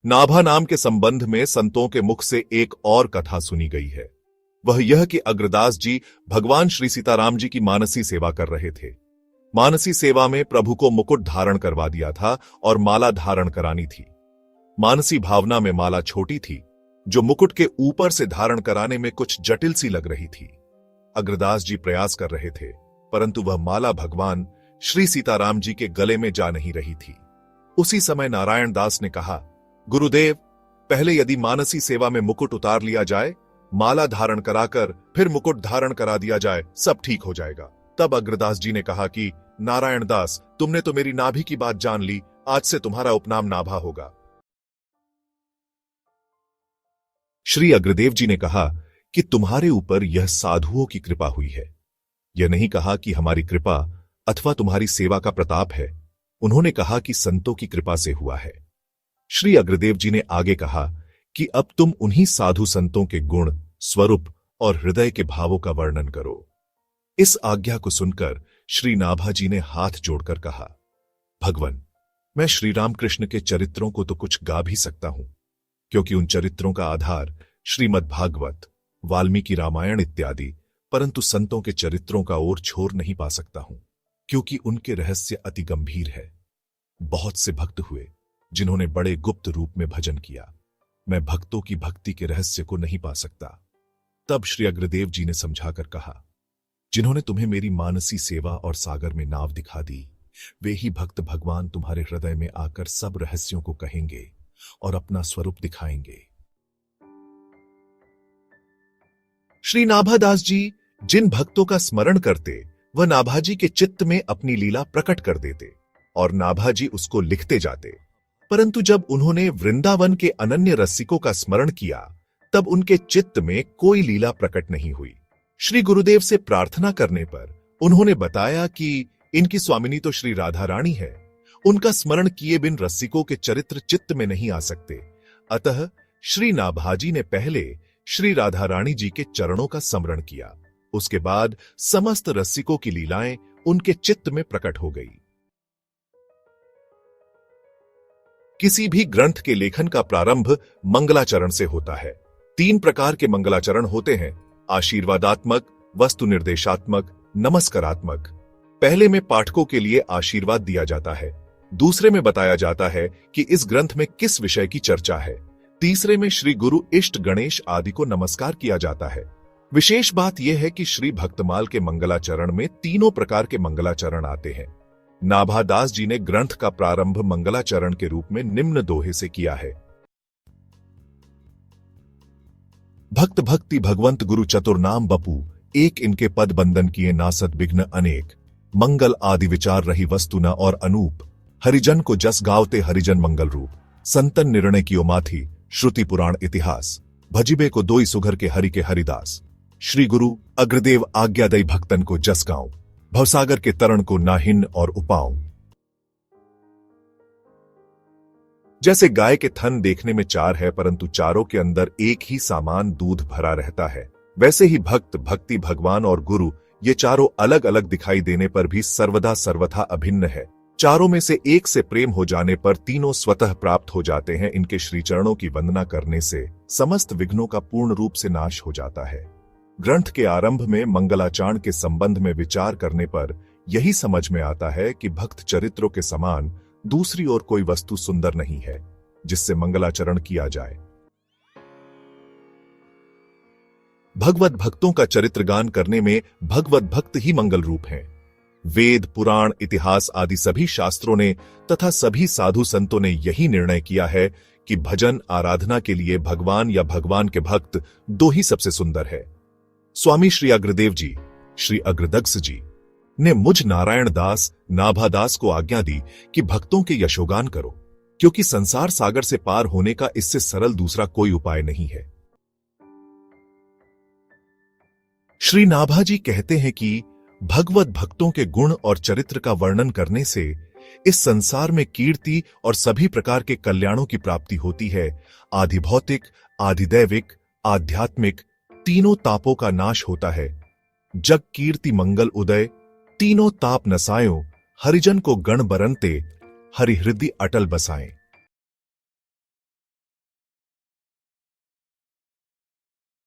नाभा नाम के संबंध में संतों के मुख से एक और कथा सुनी गई है। वह यह कि अग्रदास जी भगवान श्री सीताराम जी की मानसी सेवा कर रहे थे। मानसी सेवा में प्रभु को मुकुट धारण करवा दिया था और माला धारण करानी थी। मानसी भावना में माला छोटी थी, जो मुकुट के ऊपर से धारण कराने में कुछ जटिल सी लग रही थी। अग्रदास जी प्रयास कर रहे थे, परंतु वह माला भगवान श्री सीताराम जी के गले में जा नहीं रही थी। उसी समय नारायण दास ने कहा, गुरुदेव, पहले यदि मानसी सेवा में मुकुट उतार लिया जाए, माला धारण कराकर फिर मुकुट धारण करा दिया जाए, सब ठीक हो जाएगा। तब अग्रदास जी ने कहा कि नारायण दास, तुमने तो मेरी नाभि की बात जान ली, आज से तुम्हारा उपनाम नाभा होगा। श्री अग्रदेव जी ने कहा कि तुम्हारे ऊपर यह साधुओं की कृपा हुई है। यह नहीं कहा कि हमारी कृपा अथवा तुम्हारी सेवा का प्रताप है। उन्होंने कहा कि संतों की कृपा से हुआ है। श्री अग्रदेव जी ने आगे कहा कि अब तुम उन्हीं साधु संतों के गुण, स्वरूप और हृदय के भावों का वर्णन करो। इस आज्ञा को सुनकर श्री नाभा जी ने हाथ जोड़कर कहा, भगवन, मैं श्री रामकृष्ण के चरित्रों को तो कुछ गा भी सकता हूं, क्योंकि उन चरित्रों का आधार श्रीमद् भागवत, वाल्मीकि रामायण इत्यादि, परंतु संतों के चरित्रों का ओर छोर नहीं पा सकता हूं, क्योंकि उनके रहस्य अति गंभीर है। बहुत से भक्त हुए जिन्होंने बड़े गुप्त रूप में भजन किया। मैं भक्तों की भक्ति के रहस्य को नहीं पा सकता। तब श्री अग्रदेव जी ने समझाकर कहा, जिन्होंने तुम्हें मेरी मानसी सेवा और सागर में नाव दिखा दी, वे ही भक्त भगवान तुम्हारे हृदय में आकर सब रहस्यों को कहेंगे और अपना स्वरूप दिखाएंगे। श्री नाभादास जी जिन भक्तों का स्मरण करते, वह नाभाजी के चित्त में अपनी लीला प्रकट कर देते और नाभाजी उसको लिखते जाते। परंतु जब उन्होंने वृंदावन के अनन्य रसिकों का स्मरण किया, तब उनके चित्त में कोई लीला प्रकट नहीं हुई। श्री गुरुदेव से प्रार्थना करने पर उन्होंने बताया कि इनकी स्वामिनी तो श्री राधा रानी है, उनका स्मरण किए बिन रसिकों के चरित्र चित्त में नहीं आ सकते। अतः श्री नाभाजी ने पहले श्री राधा रानी जी के चरणों का स्मरण किया। उसके बाद समस्त रसिकों की लीलाएं उनके चित्त में प्रकट हो गई। किसी भी ग्रंथ के लेखन का प्रारंभ मंगलाचरण से होता है। 3 प्रकार के मंगलाचरण होते हैं, आशीर्वादात्मक, वस्तु निर्देशात्मक, नमस्कारात्मक। पहले में पाठकों के लिए आशीर्वाद दिया जाता है। दूसरे में बताया जाता है कि इस ग्रंथ में किस विषय की चर्चा है। तीसरे में श्री गुरु इष्ट गणेश आदि को नमस्कार किया जाता है। विशेष बात यह है कि श्री भक्तमाल के मंगलाचरण में 3 प्रकार के मंगलाचरण आते हैं। नाभादास जी ने ग्रंथ का प्रारंभ मंगलाचरण के रूप में निम्न दोहे से किया है। भक्त भक्ति भगवंत गुरु चतुर्नाम बपू, एक इनके पद बंदन किए नासद विघ्न अनेक। मंगल आदि विचार रही वस्तु न और अनूप। हरिजन को जस गावते हरिजन मंगल रूप। संतन निर्णय कियो माथी, श्रुति पुराण इतिहास। भजिबे को दोई सुघर के हरि के हरिदास। श्री गुरु अग्रदेव आज्ञा दई भक्तन को जस गाऊं। भवसागर के तरण को नाहिन और उपाऊं। जैसे गाय के थन देखने में 4 है, परंतु चारों के अंदर एक ही सामान दूध भरा रहता है, वैसे ही भक्त, भक्ति, भगवान और गुरु, ये चारों अलग अलग दिखाई देने पर भी सर्वदा सर्वथा अभिन्न है। चारों में से एक से प्रेम हो जाने पर तीनों स्वतः प्राप्त हो जाते हैं। इनके श्रीचरणों की वंदना करने से समस्त विघ्नों का पूर्ण रूप से नाश हो जाता है। ग्रंथ के आरंभ में मंगलाचरण के संबंध में विचार करने पर यही समझ में आता है कि भक्त चरित्रों के समान दूसरी और कोई वस्तु सुंदर नहीं है जिससे मंगलाचरण किया जाए। भगवत भक्तों का चरित्र गान करने में भगवत भक्त ही मंगल रूप हैं। वेद, पुराण, इतिहास आदि सभी शास्त्रों ने तथा सभी साधु संतों ने यही निर्णय किया है कि भजन आराधना के लिए भगवान या भगवान के भक्त 2 ही सबसे सुंदर है। स्वामी श्री अग्रदेव जी, श्री अग्रदक्ष जी ने मुझ नारायण दास नाभादास को आज्ञा दी कि भक्तों के यशोगान करो, क्योंकि संसार सागर से पार होने का इससे सरल दूसरा कोई उपाय नहीं है। श्री नाभाजी कहते हैं कि भगवत भक्तों के गुण और चरित्र का वर्णन करने से इस संसार में कीर्ति और सभी प्रकार के कल्याणों की प्राप्ति होती है। आधि भौतिक, आधि दैविक, आध्यात्मिक तीनों तापों का नाश होता है। जग कीर्ति मंगल उदय, तीनों ताप नसायो, हरिजन को गण बरनते, हरि हृदय अटल बसाएं।